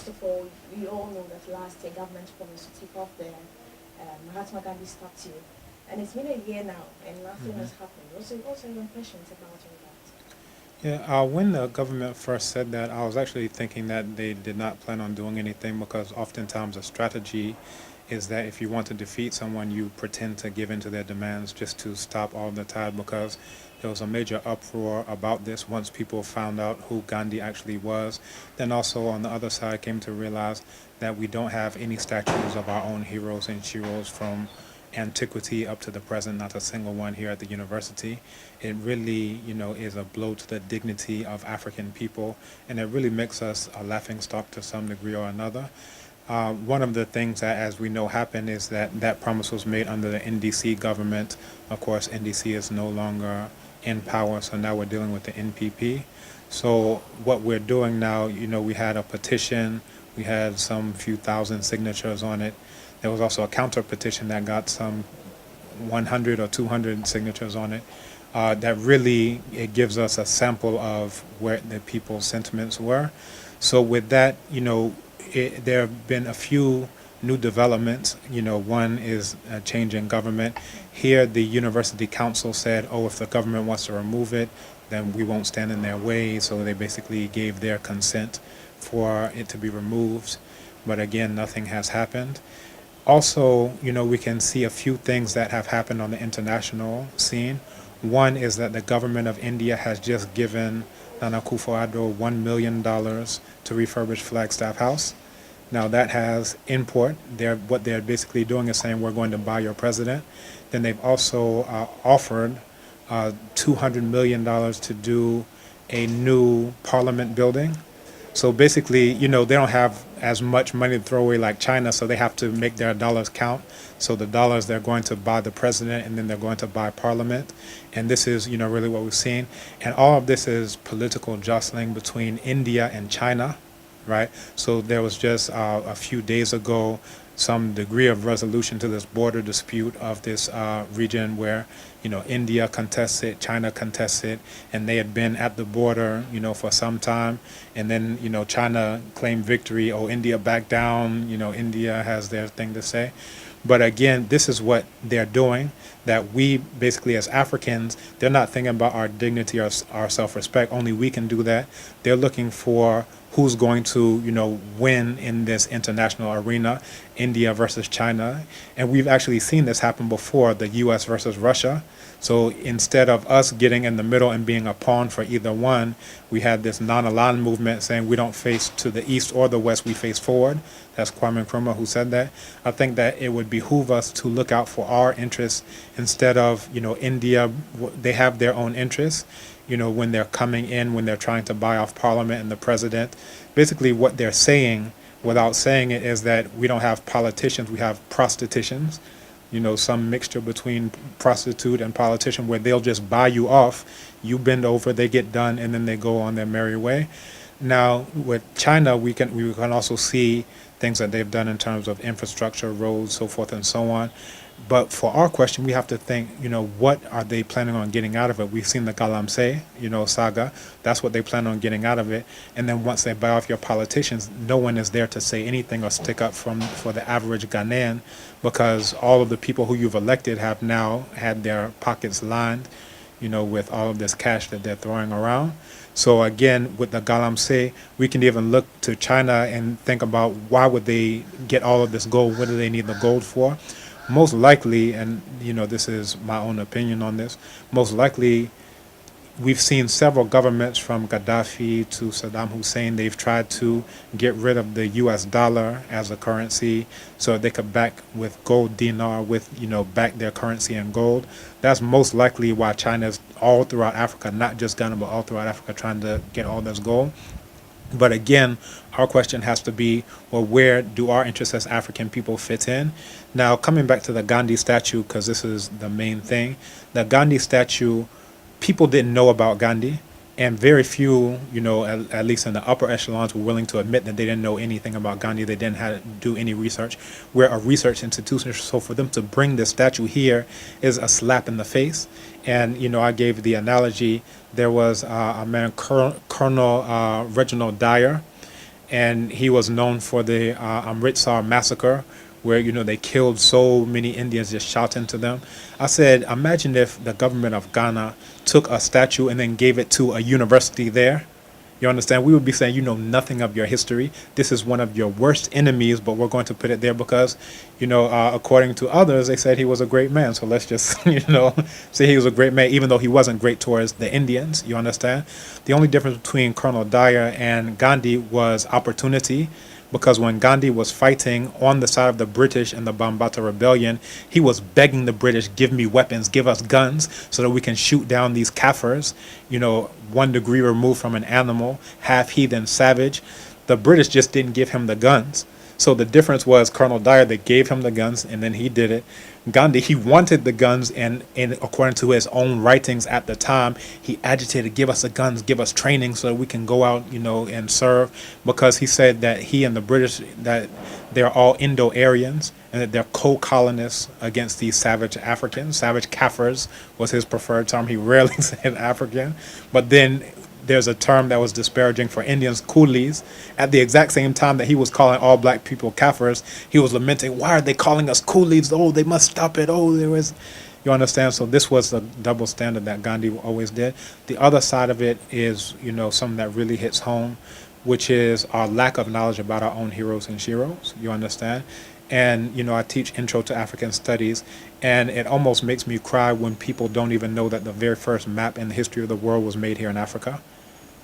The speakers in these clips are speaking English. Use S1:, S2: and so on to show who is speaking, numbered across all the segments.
S1: first of all, we all know that last year government promised to take off the Mahatma Gandhi statue, and it's been a year now, and nothing has happened. What's your impressions about all that?
S2: Yeah, when the government first said that, I was actually thinking that they did not plan on doing anything because oftentimes a strategy is that if you want to defeat someone, you pretend to give in to their demands just to stop all the tide because there was a major uproar about this once people found out who Gandhi actually was. Then also on the other side came to realize that we don't have any statues of our own heroes and sheroes from antiquity up to the present, not a single one here at the university. It really, is a blow to the dignity of African people, and it really makes us a laughing stock to some degree or another. One of the things that, as we know, happened is that that promise was made under the NDC government. Of course, NDC is no longer in power, so now we're dealing with the NPP. So what we're doing now, we had a petition, we had some few thousand signatures on it. There was also a counter petition that got some 100 or 200 signatures on it. That really, it gives us a sample of where the people's sentiments were. So with that, there have been a few new developments. One is a change in government. Here, the university council said, oh, if the government wants to remove it, then we won't stand in their way. So they basically gave their consent for it to be removed. But again, nothing has happened. Also, we can see a few things that have happened on the international scene. One is that the government of India has just given Nana Akufo-Addo $1 million to refurbish Flagstaff House. Now that has import. What they're basically doing is saying we're going to buy your president. Then they've also offered $200 million to do a new parliament building. So basically, they don't have as much money to throw away like China, so they have to make their dollars count. So the dollars, they're going to buy the president, and then they're going to buy parliament. And this is, really what we've seen. And all of this is political jostling between India and China, right? So there was just a few days ago some degree of resolution to this border dispute of this region where, India contests it, China contests it, and they had been at the border, for some time. And then, China claimed victory. Oh, India backed down. India has their thing to say. But again, this is what they're doing, that we basically as Africans, they're not thinking about our dignity or our self-respect. Only we can do that. They're looking for who's going to, win in this international arena, India versus China. And we've actually seen this happen before, the U.S. versus Russia. So instead of us getting in the middle and being a pawn for either one, we had this non-aligned movement saying we don't face to the east or the west, we face forward. That's Kwame Nkrumah who said that. I think that it would behoove us to look out for our interests instead of, India, they have their own interests. When they're coming in, when they're trying to buy off parliament and the president. Basically what they're saying, without saying it, is that we don't have politicians, we have prostitutions. Some mixture between prostitute and politician where they'll just buy you off, you bend over, they get done, and then they go on their merry way. Now, with China, we can also see things that they've done in terms of infrastructure, roads, so forth and so on. But for our question, we have to think, what are they planning on getting out of it? We've seen the Galamsey, saga. That's what they plan on getting out of it. And then once they buy off your politicians, no one is there to say anything or stick up for the average Ghanaian, because all of the people who you've elected have now had their pockets lined, with all of this cash that they're throwing around. So again, with the Galamsey, we can even look to China and think about why would they get all of this gold? What do they need the gold for? Most likely, and this is my own opinion on this, most likely we've seen several governments from Gaddafi to Saddam Hussein, they've tried to get rid of the US dollar as a currency so they could back with gold dinar, back their currency in gold. That's most likely why China's all throughout Africa, not just Ghana, but all throughout Africa, trying to get all this gold. But again, our question has to be, well, where do our interests as African people fit in? Now, coming back to the Gandhi statue, because this is the main thing, the Gandhi statue, people didn't know about Gandhi, and very few, at least in the upper echelons, were willing to admit that they didn't know anything about Gandhi. They didn't have to do any research. We're a research institution, so for them to bring the statue here is a slap in the face. And, I gave the analogy, there was a man, Colonel Reginald Dyer, and he was known for the Amritsar massacre, where they killed so many Indians just shouting to them. I said, imagine if the government of Ghana took a statue and then gave it to a university there. You understand? We would be saying, you know nothing of your history. This is one of your worst enemies, but we're going to put it there because, according to others, they said he was a great man. So let's just, say he was a great man, even though he wasn't great towards the Indians. You understand? The only difference between Colonel Dyer and Gandhi was opportunity, because when Gandhi was fighting on the side of the British in the Bambata Rebellion, he was begging the British, give me weapons, give us guns so that we can shoot down these Kafirs, 1 degree removed from an animal, half heathen savage. The British just didn't give him the guns. So the difference was Colonel Dyer, they gave him the guns and then he did it. Gandhi, he wanted the guns, and according to his own writings at the time, he agitated, give us the guns, give us training so that we can go out, and serve, because he said that he and the British, that they're all Indo-Aryans and that they're co-colonists against these savage Africans. Savage Kafirs was his preferred term. He rarely said African. But then there's a term that was disparaging for Indians, coolies. At the exact same time that he was calling all black people Kafirs, he was lamenting, why are they calling us coolies? Oh, they must stop it. Oh, there was... You understand? So this was the double standard that Gandhi always did. The other side of it is, something that really hits home, which is our lack of knowledge about our own heroes and sheroes. You understand? And, I teach Intro to African Studies, and it almost makes me cry when people don't even know that the very first map in the history of the world was made here in Africa.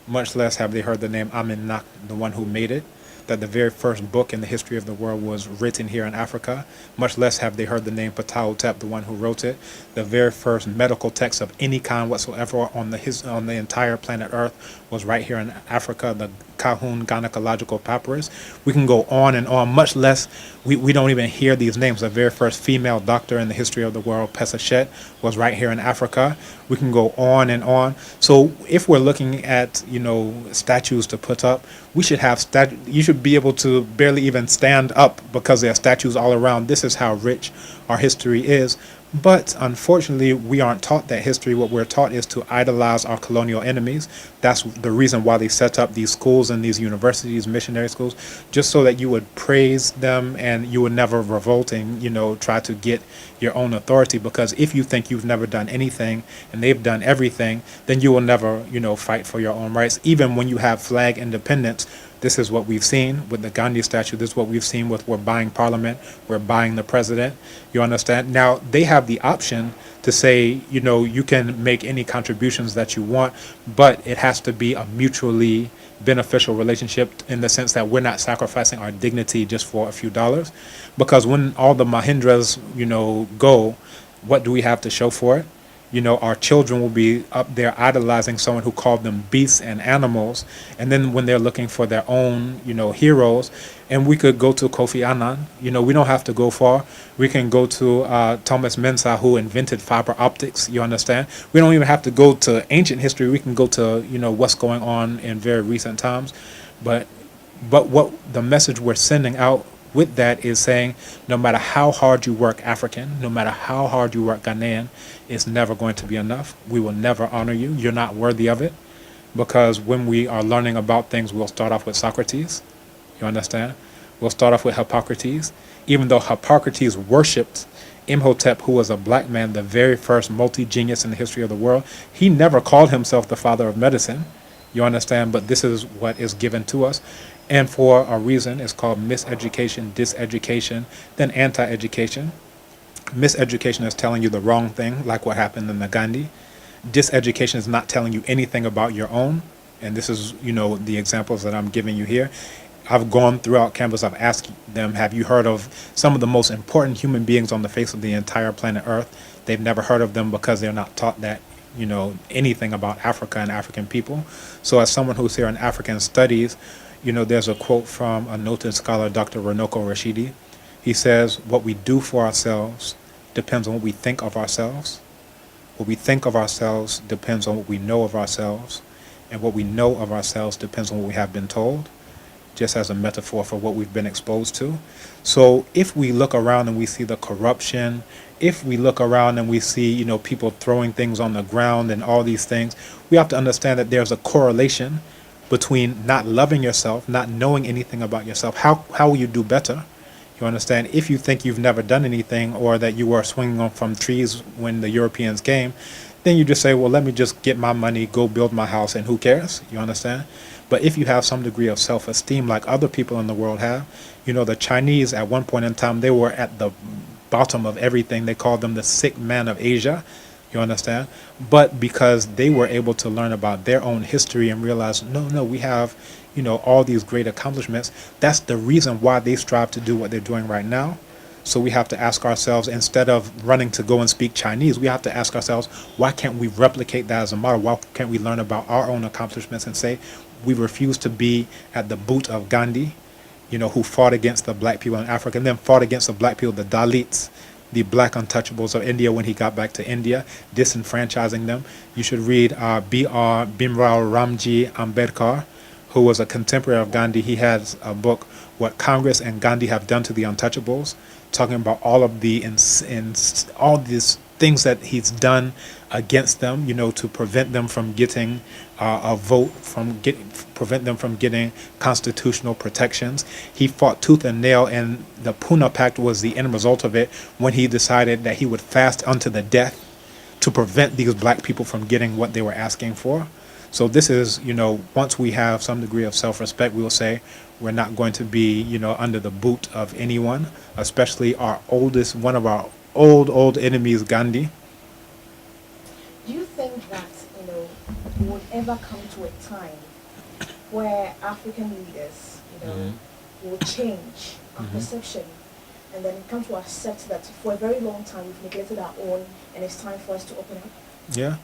S2: Much less have they heard the name Amin Nak, the one who made it, that the very first book in the history of the world was written here in Africa. Much less have they heard the name Ptahhotep, the one who wrote it. The very first medical text of any kind whatsoever on the entire planet Earth was right here in Africa, the Kahun Gynecological Papyrus. We can go on and on, much less we don't even hear these names. The very first female doctor in the history of the world, Pesachet, was right here in Africa. We can go on and on. So if we're looking at, statues to put up, we should have you should be able to barely even stand up because there are statues all around. This is how rich our history is. But unfortunately, we aren't taught that history. What we're taught is to idolize our colonial enemies. That's the reason why they set up these schools and these universities, missionary schools, just so that you would praise them and you would never revolt and, try to get your own authority. Because if you think you've never done anything and they've done everything, then you will never, fight for your own rights. Even when you have flag independence, this is what we've seen with the Gandhi statue. This is what we've seen with we're buying parliament, we're buying the president. You understand? Now, they have the option to say, you can make any contributions that you want, but it has to be a mutually beneficial relationship in the sense that we're not sacrificing our dignity just for a few dollars. Because when all the Mahindras, go, what do we have to show for it? Our children will be up there idolizing someone who called them beasts and animals. And then when they're looking for their own, heroes, and we could go to Kofi Annan, we don't have to go far. We can go to Thomas Mensah, who invented fiber optics, you understand? We don't even have to go to ancient history. We can go to, what's going on in very recent times. But what the message we're sending out with that is saying, no matter how hard you work African, no matter how hard you work Ghanaian, it's never going to be enough. We will never honor you. You're not worthy of it. Because when we are learning about things, we'll start off with Socrates. You understand? We'll start off with Hippocrates. Even though Hippocrates worshipped Imhotep, who was a black man, the very first multi-genius in the history of the world, he never called himself the father of medicine. You understand? But this is what is given to us. And for a reason, it's called miseducation, diseducation, then anti-education. Miseducation is telling you the wrong thing, like what happened in the Gandhi. Diseducation is not telling you anything about your own. And this is, the examples that I'm giving you here. I've gone throughout campus, I've asked them, have you heard of some of the most important human beings on the face of the entire planet Earth? They've never heard of them because they're not taught that, anything about Africa and African people. So as someone who's here in African studies, there's a quote from a noted scholar, Dr. Ranoko Rashidi. He says, what we do for ourselves depends on what we think of ourselves. What we think of ourselves depends on what we know of ourselves. And what we know of ourselves depends on what we have been told, just as a metaphor for what we've been exposed to. So if we look around and we see the corruption, if we look around and we see, people throwing things on the ground and all these things, we have to understand that there's a correlation between not loving yourself, not knowing anything about yourself. How will you do better? You understand? If you think you've never done anything, or that you were swinging on from trees when the Europeans came, then you just say, well, let me just get my money, go build my house, and who cares? You understand? But if you have some degree of self-esteem like other people in the world have, the Chinese at one point in time, they were at the bottom of everything. They called them the sick man of Asia. You understand? But because they were able to learn about their own history and realize, no, we have, all these great accomplishments. That's the reason why they strive to do what they're doing right now. So we have to ask ourselves, instead of running to go and speak Chinese, we have to ask ourselves, why can't we replicate that as a model? Why can't we learn about our own accomplishments and say, we refuse to be at the boot of Gandhi, who fought against the black people in Africa, and then fought against the black people, the Dalits, the black untouchables of India when he got back to India, disenfranchising them. You should read B.R. Bhimrao Ramji Ambedkar, who was a contemporary of Gandhi. He has a book, What Congress and Gandhi Have Done to the Untouchables, talking about all of the all these things that he's done against them, to prevent them from getting a vote, prevent them from getting constitutional protections. He fought tooth and nail, and the Pune Pact was the end result of it, when he decided that he would fast unto the death to prevent these black people from getting what they were asking for. So this is, once we have some degree of self-respect, we will say we're not going to be, under the boot of anyone, especially one of our old enemies, Gandhi.
S1: Do you think that, we would ever come to a time where African leaders, will change our perception, and then come to accept that for a very long time we've neglected our own, and it's time for us to open up?
S2: Yeah.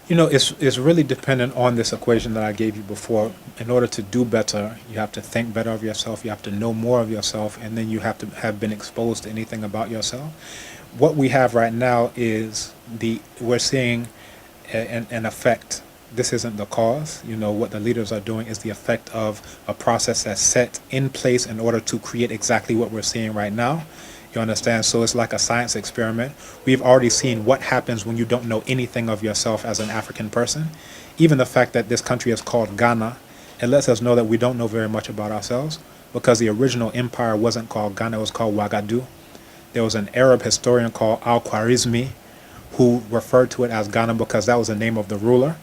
S2: It's really dependent on this equation that I gave you before. In order to do better, you have to think better of yourself, you have to know more of yourself, and then you have to have been exposed to anything about yourself. What we have right now is we're seeing an effect. This isn't the cause. What the leaders are doing is the effect of a process that's set in place in order to create exactly what we're seeing right now. You understand? So it's like a science experiment. We've already seen what happens when you don't know anything of yourself as an African person. Even the fact that this country is called Ghana, it lets us know that we don't know very much about ourselves, because the original empire wasn't called Ghana, it was called Ouagadougou. There was an Arab historian called Al-Khwarizmi who referred to it as Ghana because that was the name of the ruler.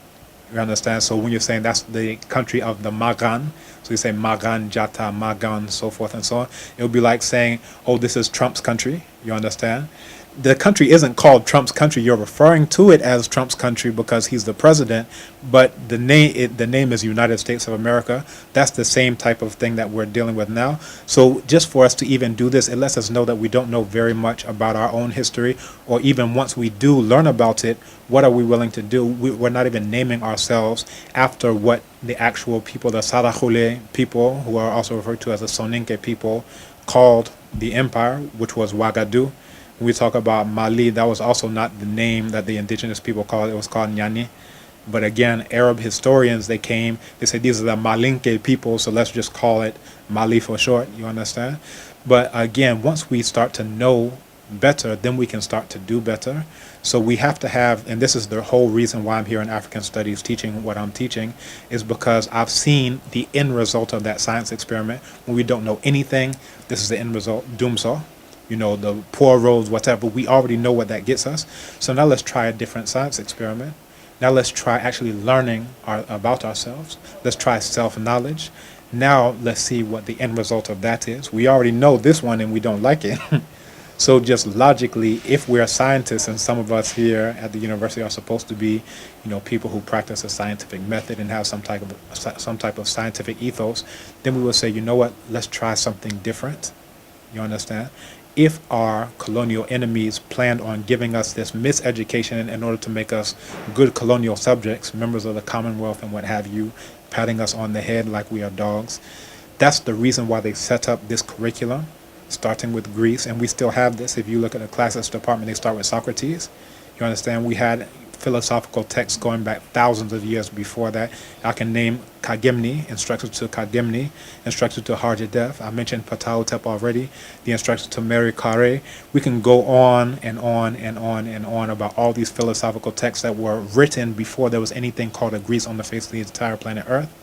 S2: You understand? So when you're saying that's the country of the Magan, so you say Magan, Jata, Magan, so forth and so on, it would be like saying, oh, this is Trump's country. You understand? The country isn't called Trump's country. You're referring to it as Trump's country because he's the president, but the name is United States of America. That's the same type of thing that we're dealing with now. So just for us to even do this, it lets us know that we don't know very much about our own history, or even once we do learn about it, what are we willing to do? We're not even naming ourselves after what the actual people, the Sarahule people, who are also referred to as the Soninke people, called the empire, which was Ouagadougou. When we talk about Mali, that was also not the name that the indigenous people called it. It was called Nyani. But again, Arab historians, they said these are the Malinke people, so let's just call it Mali for short. You understand? But again, once we start to know better, then we can start to do better. So we have to have, and this is the whole reason why I'm here in African Studies teaching what I'm teaching, is because I've seen the end result of that science experiment. When we don't know anything, this is the end result, Doomsaw. The poor roads, whatever, we already know what that gets us. So now let's try a different science experiment. Now let's try actually learning about ourselves. Let's try self-knowledge. Now let's see what the end result of that is. We already know this one and we don't like it. So just logically, if we're scientists, and some of us here at the university are supposed to be, people who practice a scientific method and have some type of scientific ethos, then we will say, you know what, let's try something different. You understand? If our colonial enemies planned on giving us this miseducation in order to make us good colonial subjects, members of the Commonwealth and what have you, patting us on the head like we are dogs, that's the reason why they set up this curriculum, starting with Greece. And we still have this. If you look at the classes department, they start with Socrates. You understand? We had philosophical texts going back thousands of years before that. I can name Kagemni, instructions to Kagemni, instructions to Harjadef. I mentioned Ptahhotep already, the instructions to Mary Carre. We can go on and on and on and on about all these philosophical texts that were written before there was anything called a Greece on the face of the entire planet Earth.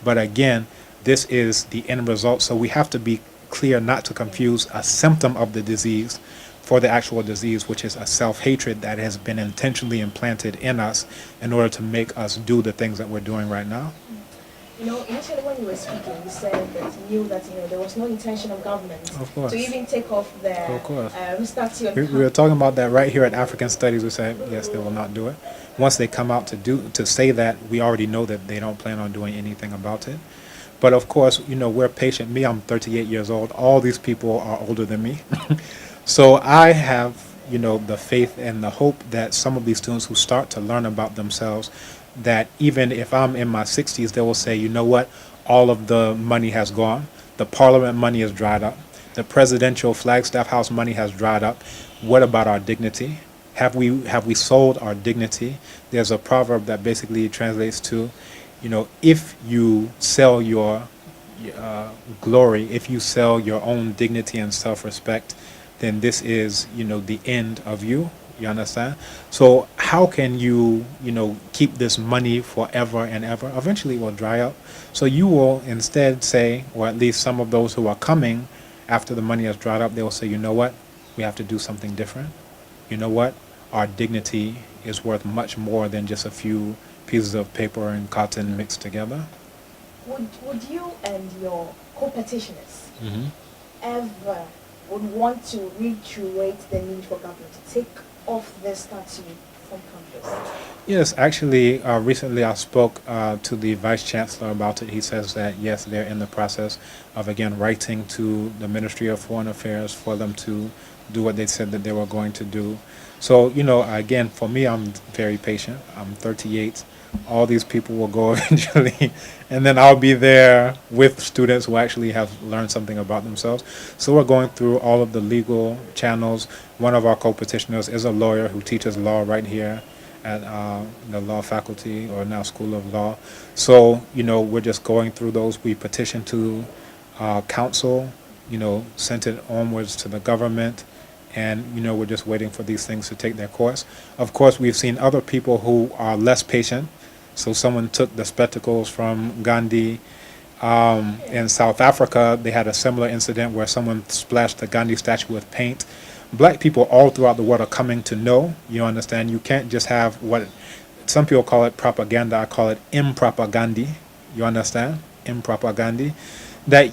S2: But again, this is the end result. So we have to be clear not to confuse a symptom of the disease for the actual disease, which is a self-hatred that has been intentionally implanted in us in order to make us do the things that we're doing right now.
S1: Initially when you were speaking, you said that you knew that there was no intention of government
S2: Of course.
S1: to even take off the
S2: Of course.
S1: statue.
S2: We were talking about that right here at African Studies. We said, yes, they will not do it. Once they come out to say that, we already know that they don't plan on doing anything about it. But of course, we're patient. Me, I'm 38 years old. All these people are older than me. So I have, the faith and the hope that some of these students who start to learn about themselves, that even if I'm in my 60s, they will say, you know what, all of the money has gone. The parliament money is dried up. The presidential Flagstaff House money has dried up. What about our dignity? Have we sold our dignity? There's a proverb that basically translates to, if you sell your glory, if you sell your own dignity and self-respect, then this is, the end of you. You understand? So how can you, keep this money forever and ever? Eventually it will dry up. So you will instead say, or at least some of those who are coming after the money has dried up, they will say, you know what? We have to do something different. You know what? Our dignity is worth much more than just a few pieces of paper and cotton mixed together.
S1: Would you and your co-petitioners
S2: Mm-hmm.
S1: ever would want to reiterate the need for government to take off this statue from campus?
S2: Yes, actually, recently I spoke to the Vice Chancellor about it. He says that, yes, they're in the process of, again, writing to the Ministry of Foreign Affairs for them to do what they said that they were going to do. So, again, for me, I'm very patient. I'm 38. All these people will go eventually, and then I'll be there with students who actually have learned something about themselves. So we're going through all of the legal channels. One of our co-petitioners is a lawyer who teaches law right here at the law faculty, or now School of Law. So, we're just going through those. We petitioned to council, sent it onwards to the government, and, we're just waiting for these things to take their course. Of course, we've seen other people who are less patient. So someone took the spectacles from Gandhi. In South Africa, they had a similar incident where someone splashed the Gandhi statue with paint. Black people all throughout the world are coming to know, you understand, you can't just have what some people call it propaganda. I call it impropagandi. You understand? Impropagandi. That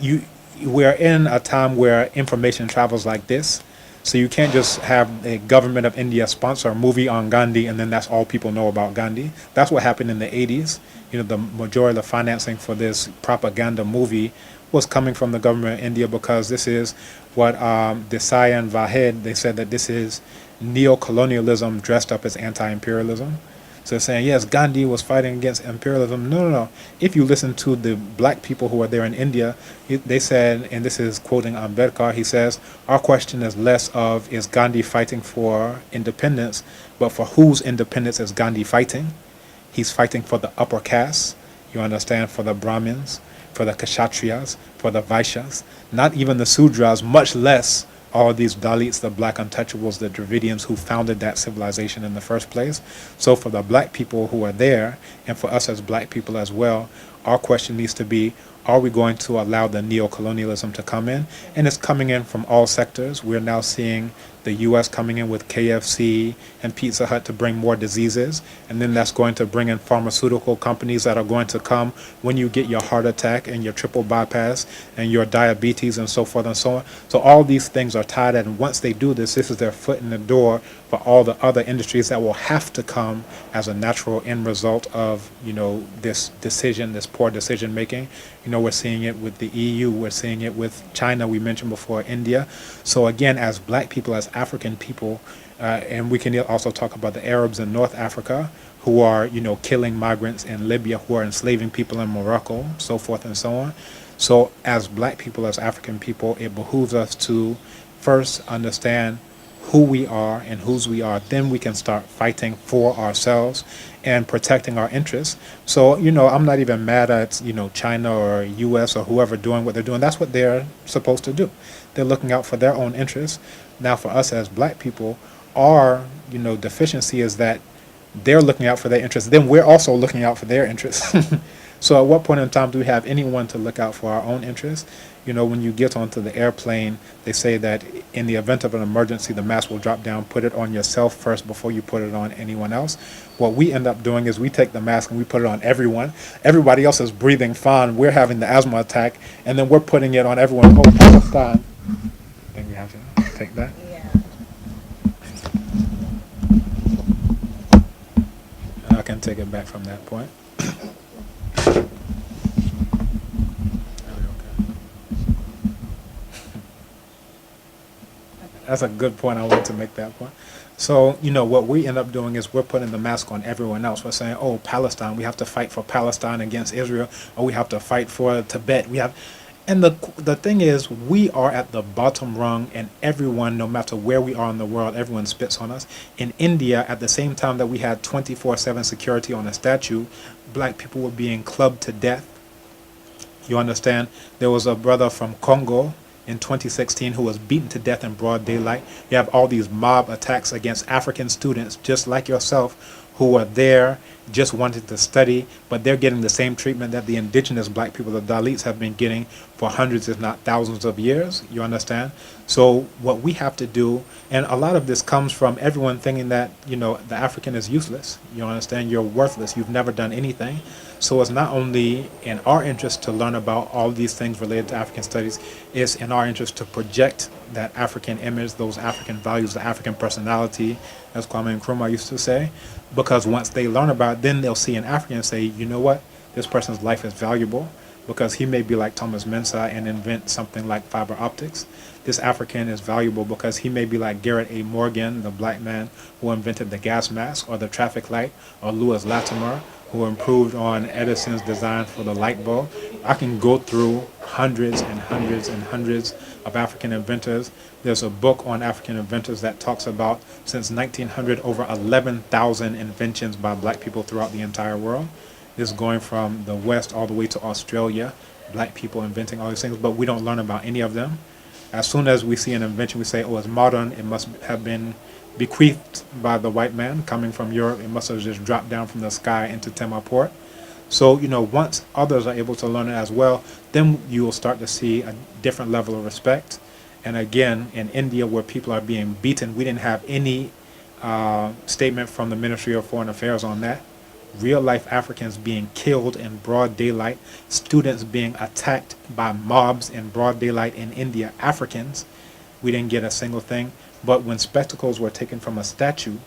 S2: we're in a time where information travels like this. So you can't just have the government of India sponsor a movie on Gandhi and then that's all people know about Gandhi. That's what happened in the 80s. The majority of the financing for this propaganda movie was coming from the government of India, because this is what Desai and Vahed, they said that this is neo-colonialism dressed up as anti-imperialism. So they're saying, yes, Gandhi was fighting against imperialism. No. If you listen to the black people who are there in India, they said, and this is quoting Ambedkar, he says, our question is less of, is Gandhi fighting for independence, but for whose independence is Gandhi fighting? He's fighting for the upper caste, you understand, for the Brahmins, for the Kshatriyas, for the Vaishyas, not even the Sudras, much less all these Dalits, the black untouchables, the Dravidians who founded that civilization in the first place. So for the black people who are there, and for us as black people as well, our question needs to be, are we going to allow the neo-colonialism to come in? And it's coming in from all sectors. We're now seeing the U.S. coming in with KFC and Pizza Hut to bring more diseases, and then that's going to bring in pharmaceutical companies that are going to come when you get your heart attack and your triple bypass and your diabetes and so forth and so on. So all these things are tied, and once they do this, this is their foot in the door for all the other industries that will have to come as a natural end result of, this decision, this poor decision making. We're seeing it with the EU, we're seeing it with China, we mentioned before, India. So again, as black people, as African people, and we can also talk about the Arabs in North Africa who are, killing migrants in Libya, who are enslaving people in Morocco, so forth and so on. So as black people, as African people, it behooves us to first understand who we are and whose we are. Then we can start fighting for ourselves and protecting our interests. So, I'm not even mad at, China or US or whoever doing what they're doing. That's what they're supposed to do. They're looking out for their own interests. Now, for us as black people, our, deficiency is that they're looking out for their interests. Then we're also looking out for their interests. So at what point in time do we have anyone to look out for our own interests? You know, when you get onto the airplane, they say that in the event of an emergency, the mask will drop down. Put it on yourself first before you put it on anyone else. What we end up doing is we take the mask and we put it on everyone. Everybody else is breathing fine. We're having the asthma attack, and then we're putting it on everyone. Oh, Palestine. I think we have to take that.
S1: Yeah.
S2: And I can take it back from that point. That's a good point. I want to make that point. So, you know, what we end up doing is we're putting the mask on everyone else. We're saying, oh, Palestine, we have to fight for Palestine against Israel, or we have to fight for Tibet. And the thing is, we are at the bottom rung, and everyone, no matter where we are in the world, everyone spits on us. In India, at the same time that we had 24/7 security on a statue, black people were being clubbed to death. You understand? There was a brother from Congo in 2016 who was beaten to death in broad daylight. You have all these mob attacks against African students just like yourself who are there just wanting to study, but they're getting the same treatment that the indigenous black people, the Dalits, have been getting for hundreds if not thousands of years. You understand? So what we have to do, and a lot of this comes from everyone thinking that, you know, the African is useless. You understand? You're worthless. You've never done anything. So it's not only in our interest to learn about all these things related to African studies, it's in our interest to project that African image, those African values, the African personality, as Kwame Nkrumah used to say, because once they learn about it, then they'll see an African and say, you know what, this person's life is valuable, because he may be like Thomas Mensah and invent something like fiber optics. This African is valuable because he may be like Garrett A. Morgan, the black man who invented the gas mask or the traffic light, or Louis Latimer, who improved on Edison's design for the light bulb. I can go through hundreds and hundreds and hundreds of African inventors. There's a book on African inventors that talks about, since 1900, over 11,000 inventions by black people throughout the entire world. This is going from the West all the way to Australia, black people inventing all these things, but we don't learn about any of them. As soon as we see an invention, we say, oh, it's modern, it must have been bequeathed by the white man coming from Europe. It must have just dropped down from the sky into Tema Port. So, you know, once others are able to learn it as well, then you will start to see a different level of respect. And again, in India, where people are being beaten, we didn't have any statement from the Ministry of Foreign Affairs on that. Real life Africans being killed in broad daylight, students being attacked by mobs in broad daylight in India, Africans, we didn't get a single thing. But when spectacles were taken from a statue,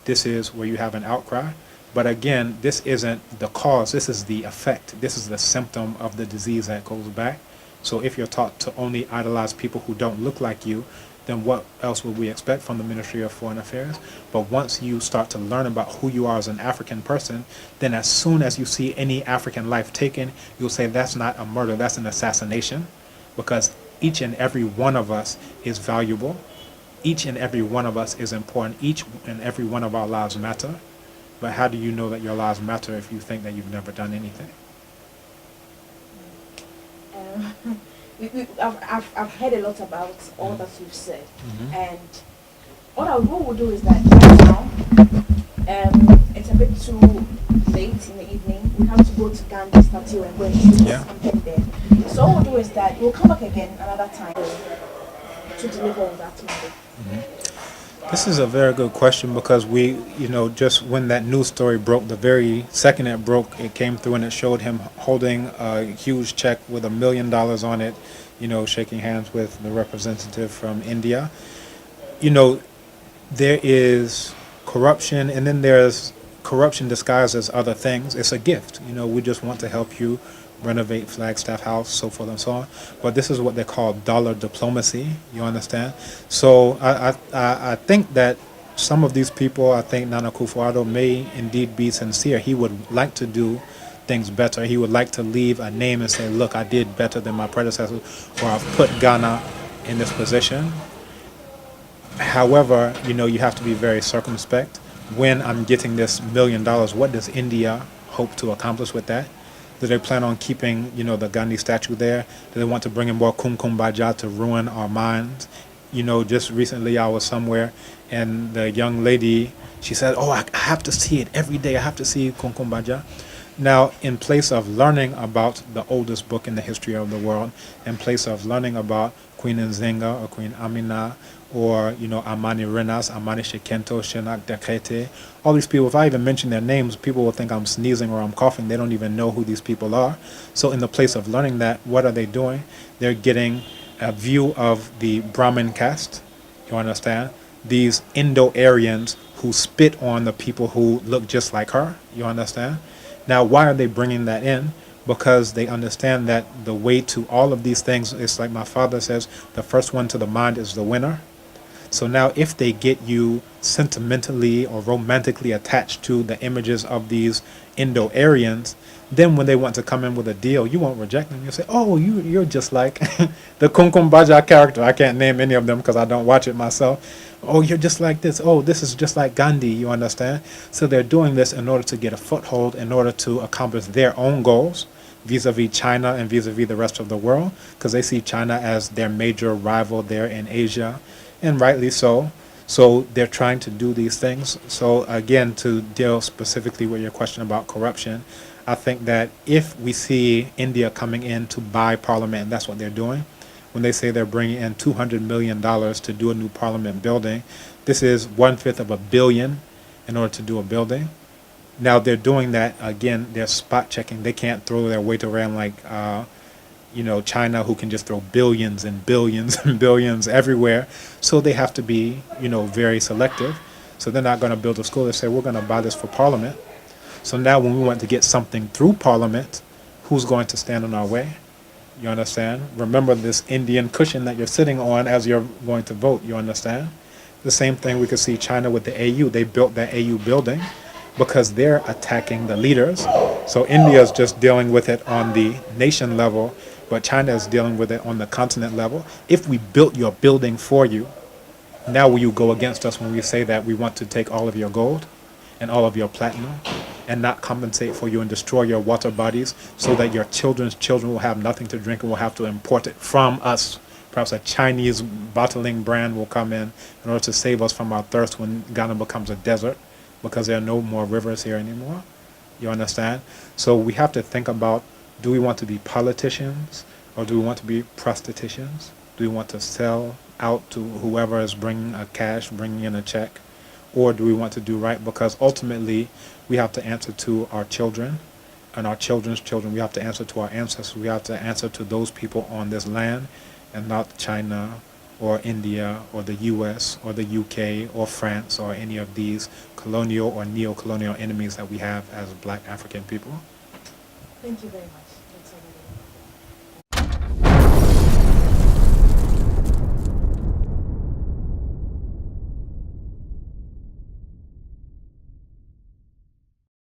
S2: this is where you have an outcry. But again, this isn't the cause, this is the effect. This is the symptom of the disease that goes back. So if you're taught to only idolize people who don't look like you, then what else would we expect from the Ministry of Foreign Affairs? But once you start to learn about who you are as an African person, then as soon as you see any African life taken, you'll say that's not a murder, that's an assassination. Because each and every one of us is valuable. Each and every one of us is important. Each and every one of our lives matter. But how do you know that your lives matter if you think that you've never done anything?
S1: I've heard a lot about all that you've said,
S2: Mm-hmm.
S1: and what we'll do is that right now, it's a bit too late in the evening. We have to go to Gandhi statue and go and shoot something there. So what we'll do is that we'll come back again another time to deliver on that matter.
S2: Mm-hmm. This is a very good question, because we, you know, just when that news story broke, the very second it broke, it came through and it showed him holding a huge check with $1 million on it, you know, shaking hands with the representative from India. You know, there is corruption, and then there's corruption disguised as other things. It's a gift. You know, we just want to help you renovate Flagstaff House, so forth and so on. But this is what they call dollar diplomacy. You understand? So I think that some of these people, I think Nana Akufo-Addo may indeed be sincere. He would like to do things better. He would like to leave a name and say, look, I did better than my predecessors, or I've put Ghana in this position. However, you know, you have to be very circumspect. When I'm getting this $1 million, what does India hope to accomplish with that? Do they plan on keeping, you know, the Gandhi statue there? Do they want to bring in more Kumkum Bhaja to ruin our minds? You know, just recently I was somewhere and the young lady, she said, oh, I have to see it every day. I have to see Kumkum Bhaja. Now, in place of learning about the oldest book in the history of the world, in place of learning about Queen Nzinga or Queen Amina or, Amani Renas, Amani Shekento, Shenak Dekete, all these people, if I even mention their names, people will think I'm sneezing or I'm coughing. They don't even know who these people are. So in the place of learning that, what are they doing? They're getting a view of the Brahmin caste, you understand? These Indo-Aryans who spit on the people who look just like her, you understand? Now, why are they bringing that in? Because they understand that the way to all of these things is like my father says, the first one to the mind is the winner. So now if they get you sentimentally or romantically attached to the images of these Indo-Aryans, then when they want to come in with a deal, you won't reject them. You'll say, oh, you're just like the Kumkum Baja character. I can't name any of them because I don't watch it myself. Oh, you're just like this. Oh, this is just like Gandhi, you understand? So they're doing this in order to get a foothold, in order to accomplish their own goals vis-a-vis China and vis-a-vis the rest of the world, because they see China as their major rival there in Asia, and rightly so. So they're trying to do these things. So again, to deal specifically with your question about corruption, I think that if we see India coming in to buy parliament, and that's what they're doing, when they say they're bringing in $200 million to do a new parliament building, this is 1/5 of a billion in order to do a building. Now they're doing that, again, they're spot checking. They can't throw their weight around like China, who can just throw billions and billions and billions everywhere. So they have to be, very selective. So they're not going to build a school. They say, we're going to buy this for Parliament. So now when we want to get something through Parliament, who's going to stand in our way? You understand? Remember this Indian cushion that you're sitting on as you're going to vote. You understand? The same thing we could see China with the AU. They built that AU building because they're attacking the leaders. So India is just dealing with it on the nation level, but China is dealing with it on the continent level. If we built your building for you, now will you go against us when we say that we want to take all of your gold and all of your platinum and not compensate for you and destroy your water bodies so that your children's children will have nothing to drink and will have to import it from us? Perhaps a Chinese bottling brand will come in order to save us from our thirst when Ghana becomes a desert, because there are no more rivers here anymore. You understand? So we have to think about, do we want to be politicians or do we want to be prostitutions? Do we want to sell out to whoever is bringing a cash, bringing in a check? Or do we want to do right? Because ultimately we have to answer to our children and our children's children. We have to answer to our ancestors. We have to answer to those people on this land, and not China or India or the US or the UK or France or any of these colonial or neo-colonial enemies that we have as black African people.
S1: Thank you very much.